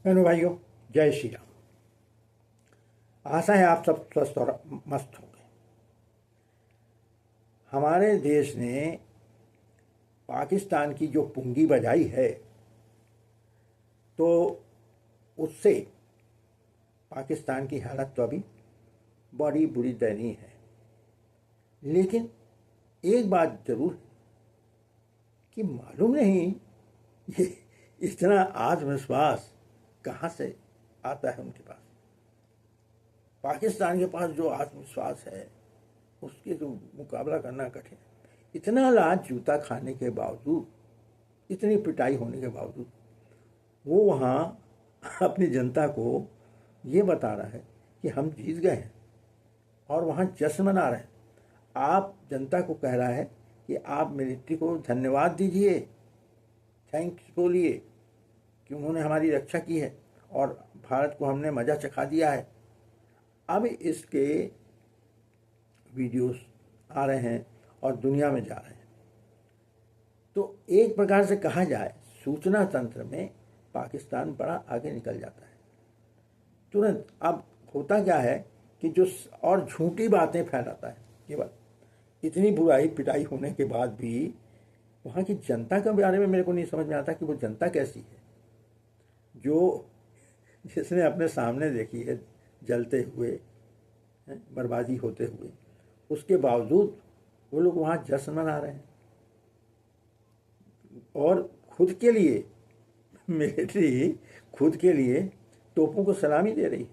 बहनों भाइयों, जय श्री राम। आशा है आप सब स्वस्थ और मस्त होंगे। हमारे देश ने पाकिस्तान की जो पुंगी बजाई है, तो उससे पाकिस्तान की हालत तो अभी बड़ी बुरी दयनीय है। लेकिन एक बात जरूर है कि मालूम नहीं ये इतना आत्मविश्वास कहाँ से आता है उनके पास। पाकिस्तान के पास जो आत्मविश्वास है उसके तो मुकाबला करना कठिन है। इतना लात जूता खाने के बावजूद, इतनी पिटाई होने के बावजूद वो वहाँ अपनी जनता को ये बता रहा है कि हम जीत गए हैं और वहाँ जश्न मना रहे हैं। आप जनता को कह रहा है कि आप मिलिट्री को धन्यवाद दीजिए, थैंक्स बोलिए कि उन्होंने हमारी रक्षा की है और भारत को हमने मजा चखा दिया है। अब इसके वीडियोस आ रहे हैं और दुनिया में जा रहे हैं। तो एक प्रकार से कहा जाए, सूचना तंत्र में पाकिस्तान बड़ा आगे निकल जाता है तुरंत। अब होता क्या है कि जो और झूठी बातें फैलाता है केवल, इतनी बुराई पिटाई होने के बाद भी वहाँ की जनता के बारे में मेरे को नहीं समझ में आता कि वो जनता कैसी है, जो जिसने अपने सामने देखी है जलते हुए, बर्बादी होते हुए, उसके बावजूद वो लोग वहाँ जश्न मना रहे हैं और खुद के लिए मिलिट्री खुद के लिए तोपों को सलामी दे रही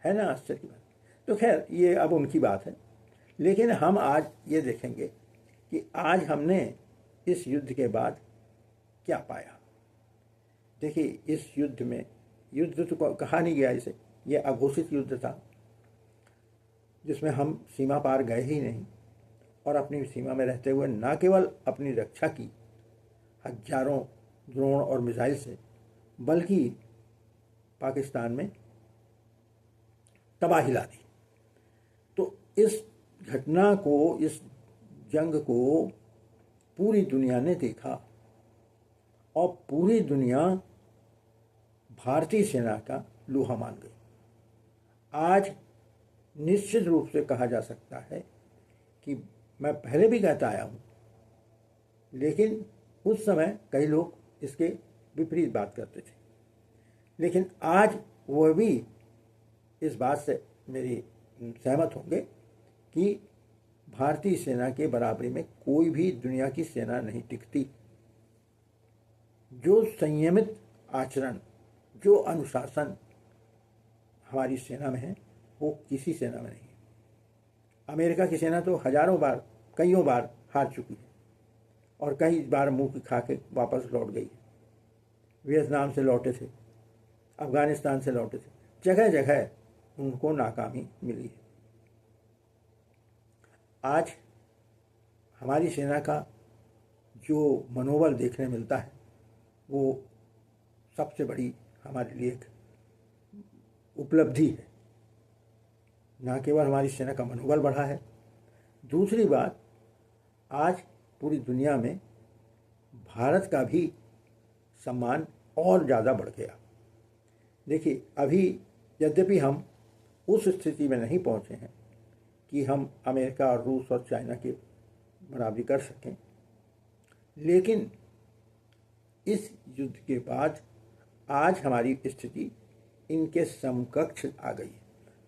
है ना। आश्चर्य की बात। तो खैर ये अब उनकी बात है। लेकिन हम आज ये देखेंगे कि आज हमने इस युद्ध के बाद क्या पाया। देखिए, इस युद्ध में, युद्ध तो कहा नहीं गया इसे, ये अघोषित युद्ध था जिसमें हम सीमा पार गए ही नहीं और अपनी सीमा में रहते हुए न केवल अपनी रक्षा की हजारों ड्रोन और मिसाइल से, बल्कि पाकिस्तान में तबाही ला दी। तो इस घटना को, इस जंग को पूरी दुनिया ने देखा और पूरी दुनिया भारतीय सेना का लोहा मान गई। आज निश्चित रूप से कहा जा सकता है कि मैं पहले भी कहता आया हूँ, लेकिन उस समय कई लोग इसके विपरीत बात करते थे, लेकिन आज वह भी इस बात से मेरी सहमत होंगे कि भारतीय सेना के बराबरी में कोई भी दुनिया की सेना नहीं टिकती। जो संयमित आचरण, जो अनुशासन हमारी सेना में है, वो किसी सेना में नहीं है। अमेरिका की सेना तो हजारों बार, कईयों बार हार चुकी है और कई बार मुंह खा के वापस लौट गई है। वियतनाम से लौटे थे, अफगानिस्तान से लौटे थे, जगह जगह उनको नाकामी मिली है। आज हमारी सेना का जो मनोबल देखने मिलता है, वो सबसे बड़ी हमारे लिए एक उपलब्धि है। न केवल हमारी सेना का मनोबल बढ़ा है, दूसरी बात, आज पूरी दुनिया में भारत का भी सम्मान और ज़्यादा बढ़ गया। देखिए, अभी यद्यपि हम उस स्थिति में नहीं पहुंचे हैं कि हम अमेरिका और रूस और चाइना की बराबरी कर सकें, लेकिन इस युद्ध के बाद आज हमारी स्थिति इनके समकक्ष आ गई है।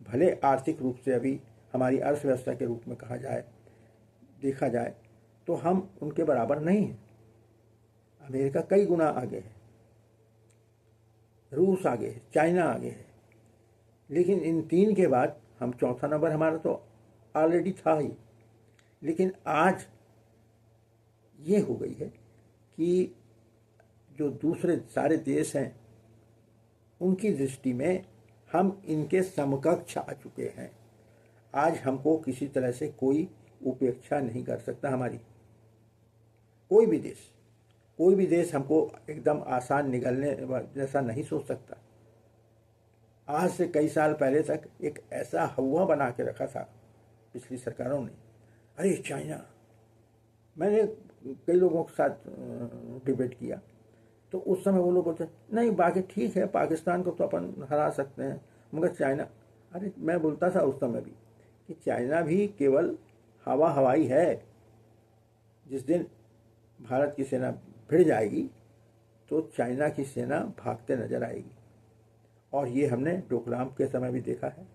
भले आर्थिक रूप से अभी हमारी अर्थव्यवस्था के रूप में कहा जाए, देखा जाए तो हम उनके बराबर नहीं हैं। अमेरिका कई गुना आगे है, रूस आगे है, चाइना आगे है, लेकिन इन तीन के बाद हम चौथा नंबर हमारा तो ऑलरेडी था ही। लेकिन आज ये हो गई है कि जो दूसरे सारे देश हैं, उनकी दृष्टि में हम इनके समकक्ष आ चुके हैं। आज हमको किसी तरह से कोई उपेक्षा नहीं कर सकता। हमारी कोई भी देश हमको एकदम आसान निगलने जैसा नहीं सोच सकता। आज से कई साल पहले तक एक ऐसा हवा बना के रखा था पिछली सरकारों ने, अरे चाइना। मैंने कई लोगों के साथ डिबेट किया तो उस समय वो लोग बोलते नहीं बाकी ठीक है, पाकिस्तान को तो अपन हरा सकते हैं, मगर चाइना। अरे मैं बोलता था उस समय भी कि चाइना भी केवल हवाई है। जिस दिन भारत की सेना भिड़ जाएगी तो चाइना की सेना भागते नजर आएगी, और ये हमने डोकलाम के समय भी देखा है।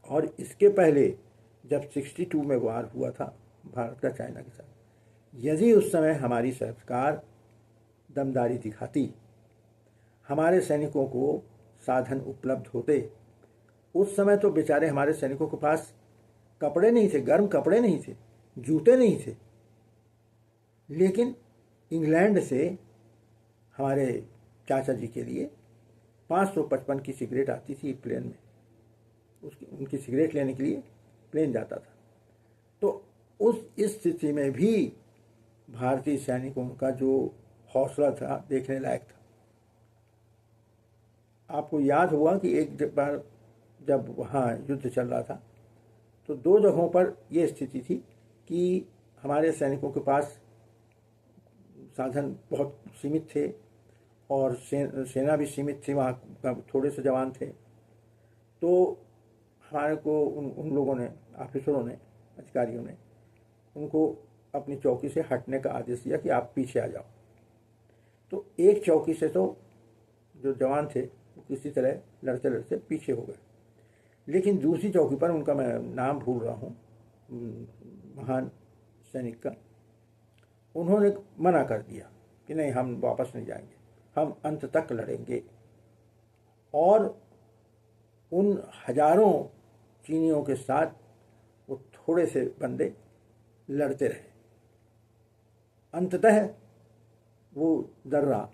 और इसके पहले जब 62 में वार हुआ था भारत का चाइना के साथ, यदि उस समय हमारी सरकार दमदारी दिखाती, हमारे सैनिकों को साधन उपलब्ध होते। उस समय तो बेचारे हमारे सैनिकों के पास कपड़े नहीं थे, गर्म कपड़े नहीं थे, जूते नहीं थे, लेकिन इंग्लैंड से हमारे चाचा जी के लिए 555 की सिगरेट आती थी प्लेन में, उनकी सिगरेट लेने के लिए प्लेन जाता था। तो उस स्थिति में भी भारतीय सैनिकों का जो हौसला था देखने लायक था। आपको याद होगा कि एक बार जब वहाँ युद्ध चल रहा था तो 2 जगहों पर यह स्थिति थी कि हमारे सैनिकों के पास साधन बहुत सीमित थे और सेना भी सीमित थी, वहाँ थोड़े से जवान थे। तो हमारे को उन लोगों ने, ऑफिसरों ने, अधिकारियों ने उनको अपनी चौकी से हटने का आदेश दिया कि आप पीछे आ जाओ। तो एक चौकी से तो जो जवान थे वो किसी तरह लड़ते लड़ते पीछे हो गए, लेकिन दूसरी चौकी पर, उनका मैं नाम भूल रहा हूँ, महान सैनिक का, उन्होंने मना कर दिया कि नहीं हम वापस नहीं जाएंगे, हम अंत तक लड़ेंगे। और उन हजारों चीनियों के साथ वो थोड़े से बंदे लड़ते रहे। अंततः वो दर्रा,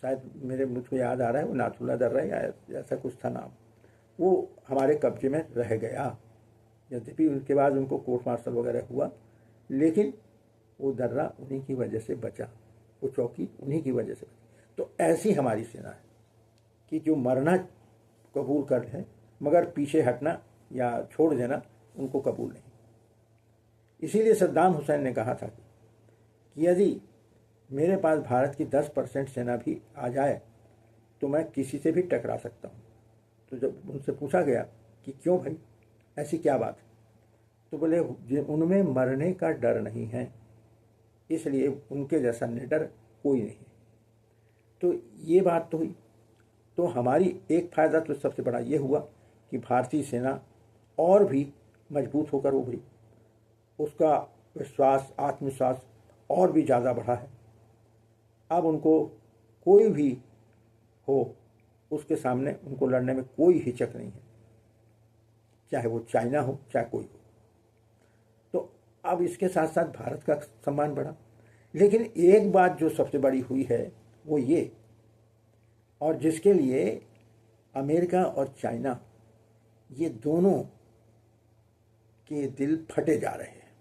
शायद मुझको याद आ रहा है वो नाथुला दर्रा या ऐसा कुछ था नाम, वो हमारे कब्जे में रह गया। यद्यपि उनके बाद उनको कोर्ट मार्शल वगैरह हुआ, लेकिन वो दर्रा उन्हीं की वजह से बचा, वो चौकी उन्हीं की वजह से बची। तो ऐसी हमारी सेना है कि जो मरना कबूल कर लें मगर पीछे हटना या छोड़ देना उनको कबूल नहीं। इसीलिए सद्दाम हुसैन ने कहा था कि यदि मेरे पास भारत की 10% सेना भी आ जाए तो मैं किसी से भी टकरा सकता हूँ। तो जब उनसे पूछा गया कि क्यों भाई, ऐसी क्या बात है, तो बोले उनमें मरने का डर नहीं है, इसलिए उनके जैसा निडर कोई नहीं है। तो ये बात तो हुई। तो हमारी एक फ़ायदा तो सबसे बड़ा ये हुआ कि भारतीय सेना और भी मजबूत होकर उभरी, उसका विश्वास, आत्मविश्वास और भी ज़्यादा बढ़ा है। अब उनको कोई भी हो, उसके सामने उनको लड़ने में कोई हिचक नहीं है, चाहे वो चाइना हो चाहे कोई हो। तो अब इसके साथ साथ भारत का सम्मान बढ़ा। लेकिन एक बात जो सबसे बड़ी हुई है वो ये, और जिसके लिए अमेरिका और चाइना ये दोनों के दिल फटे जा रहे हैं,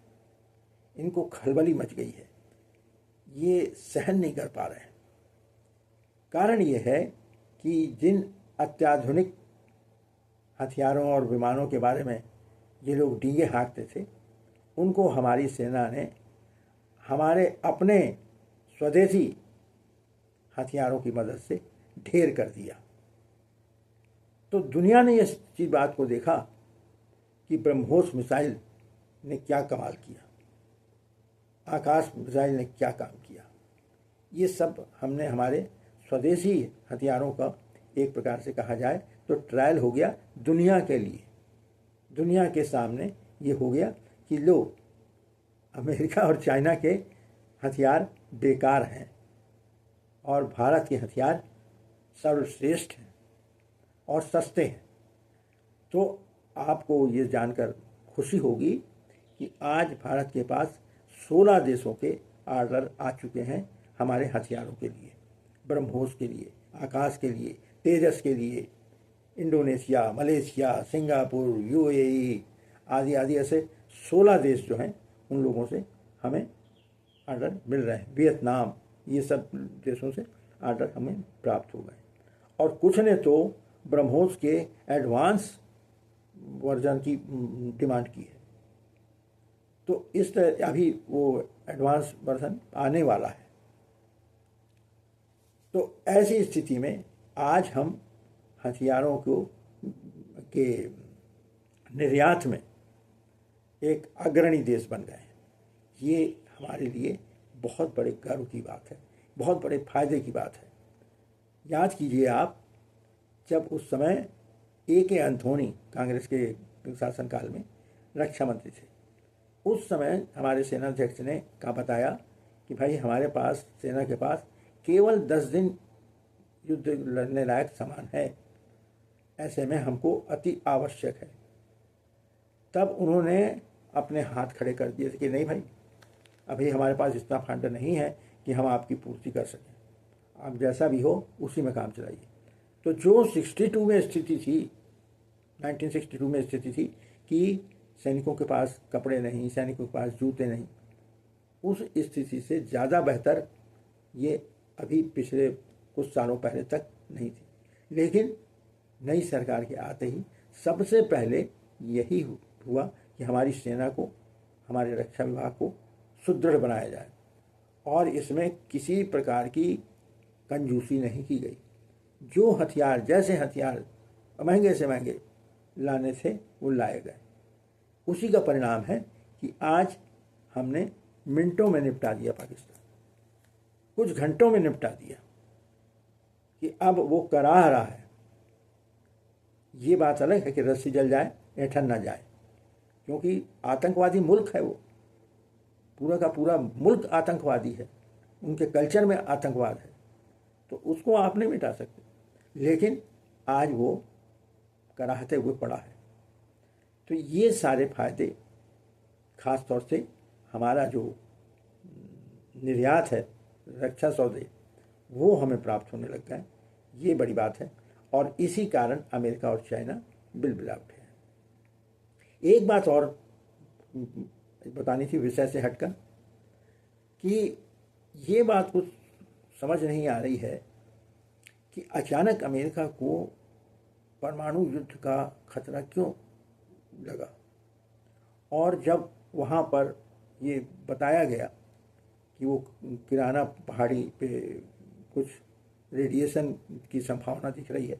इनको खलबली मच गई है, ये सहन नहीं कर पा रहे हैं। कारण ये है कि जिन अत्याधुनिक हथियारों और विमानों के बारे में ये लोग डींगे हाँकते थे, उनको हमारी सेना ने हमारे अपने स्वदेशी हथियारों की मदद से ढेर कर दिया। तो दुनिया ने इस चीज बात को देखा कि ब्रह्मोस मिसाइल ने क्या कमाल किया, आकाश मिसाइल ने क्या काम किया। ये सब हमने हमारे स्वदेशी हथियारों का एक प्रकार से कहा जाए तो ट्रायल हो गया दुनिया के लिए। दुनिया के सामने ये हो गया कि लो, अमेरिका और चाइना के हथियार बेकार हैं और भारत के हथियार सर्वश्रेष्ठ हैं और सस्ते हैं। तो आपको ये जानकर खुशी होगी कि आज भारत के पास 16 देशों के ऑर्डर आ चुके हैं हमारे हथियारों के लिए, ब्रह्मोस के लिए, आकाश के लिए, तेजस के लिए। इंडोनेशिया, मलेशिया, सिंगापुर, यूएई आदि आदि ऐसे 16 देश जो हैं उन लोगों से हमें ऑर्डर मिल रहे हैं। वियतनाम, ये सब देशों से ऑर्डर हमें प्राप्त हो गए। और कुछ ने तो ब्रह्मोस के एडवांस वर्जन की डिमांड की है। तो इस तरह अभी वो एडवांस वर्जन आने वाला है तो ऐसी स्थिति में आज हम हथियारों के निर्यात में एक अग्रणी देश बन गए हैं। ये हमारे लिए बहुत बड़े गर्व की बात है, बहुत बड़े फायदे की बात है। याद कीजिए आप, जब उस समय A.K. एंथोनी कांग्रेस के शासनकाल में रक्षा मंत्री थे, उस समय हमारे सेनाध्यक्ष ने बताया कि भाई हमारे पास, सेना के पास केवल 10 दिन युद्ध लड़ने लायक सामान है, ऐसे में हमको अति आवश्यक है। तब उन्होंने अपने हाथ खड़े कर दिए कि नहीं भाई, अभी हमारे पास इतना फंड नहीं है कि हम आपकी पूर्ति कर सकें, आप जैसा भी हो उसी में काम चलाइए। तो जो 62 में स्थिति थी, 1962 में स्थिति थी कि सैनिकों के पास कपड़े नहीं, सैनिकों के पास जूते नहीं, उस स्थिति से ज़्यादा बेहतर ये अभी पिछले कुछ सालों पहले तक नहीं थी। लेकिन नई सरकार के आते ही सबसे पहले यही हुआ कि हमारी सेना को, हमारे रक्षा विभाग को सुदृढ़ बनाया जाए और इसमें किसी प्रकार की कंजूसी नहीं की गई। जो हथियार, जैसे हथियार महंगे से महंगे लाने थे वो लाए गए। उसी का परिणाम है कि आज हमने मिनटों में निपटा दिया पाकिस्तान, कुछ घंटों में निपटा दिया कि अब वो कराह रहा है। ये बात अलग है कि रस्सी जल जाए ऐंठन ना जाए, क्योंकि आतंकवादी मुल्क है, वो पूरा का पूरा मुल्क आतंकवादी है, उनके कल्चर में आतंकवाद है, तो उसको आप नहीं मिटा सकते। लेकिन आज वो कराहते हुए पड़ा है। तो ये सारे फायदे, ख़ास तौर से हमारा जो निर्यात है रक्षा सौदे, वो हमें प्राप्त होने लग गए, ये बड़ी बात है। और इसी कारण अमेरिका और चाइना बिलबिला उठे हैं। एक बात और बतानी थी विषय से हटकर, कि ये बात कुछ समझ नहीं आ रही है कि अचानक अमेरिका को परमाणु युद्ध का खतरा क्यों लगा। और जब वहाँ पर ये बताया गया कि वो किराना पहाड़ी पे कुछ रेडिएशन की संभावना दिख रही है,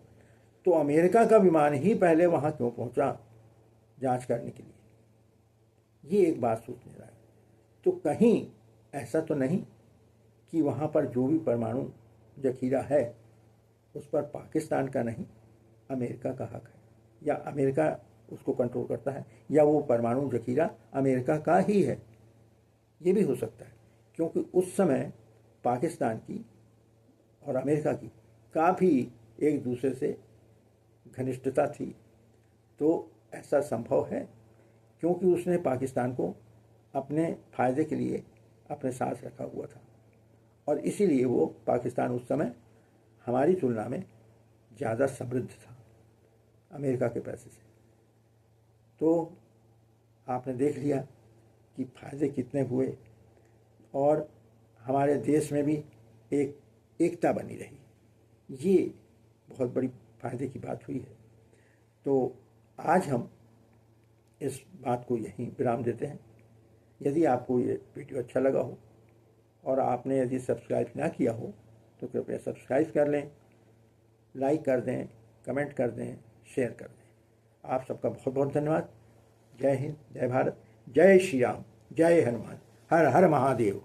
तो अमेरिका का विमान ही पहले वहाँ क्यों पहुँचा जांच करने के लिए, ये एक बात सोचने रहा है। तो कहीं ऐसा तो नहीं कि वहाँ पर जो भी परमाणु जखीरा है उस पर पाकिस्तान का नहीं, अमेरिका का हक है, या अमेरिका उसको कंट्रोल करता है, या वो परमाणु जखीरा अमेरिका का ही है। ये भी हो सकता है, क्योंकि उस समय पाकिस्तान की और अमेरिका की काफ़ी एक दूसरे से घनिष्ठता थी। तो ऐसा संभव है क्योंकि उसने पाकिस्तान को अपने फ़ायदे के लिए अपने साथ रखा हुआ था, और इसीलिए वो पाकिस्तान उस समय हमारी तुलना में ज़्यादा समृद्ध था अमेरिका के पैसे से। तो आपने देख लिया कि फ़ायदे कितने हुए, और हमारे देश में भी एक एकता बनी रही, ये बहुत बड़ी फ़ायदे की बात हुई है। तो आज हम इस बात को यहीं विराम देते हैं। यदि आपको ये वीडियो अच्छा लगा हो और आपने यदि सब्सक्राइब ना किया हो तो कृपया सब्सक्राइब कर लें, लाइक कर दें, कमेंट कर दें, शेयर कर दें। आप सबका बहुत बहुत धन्यवाद। जय हिंद, जय भारत, जय श्री राम, जय हनुमान, हर हर महादेव।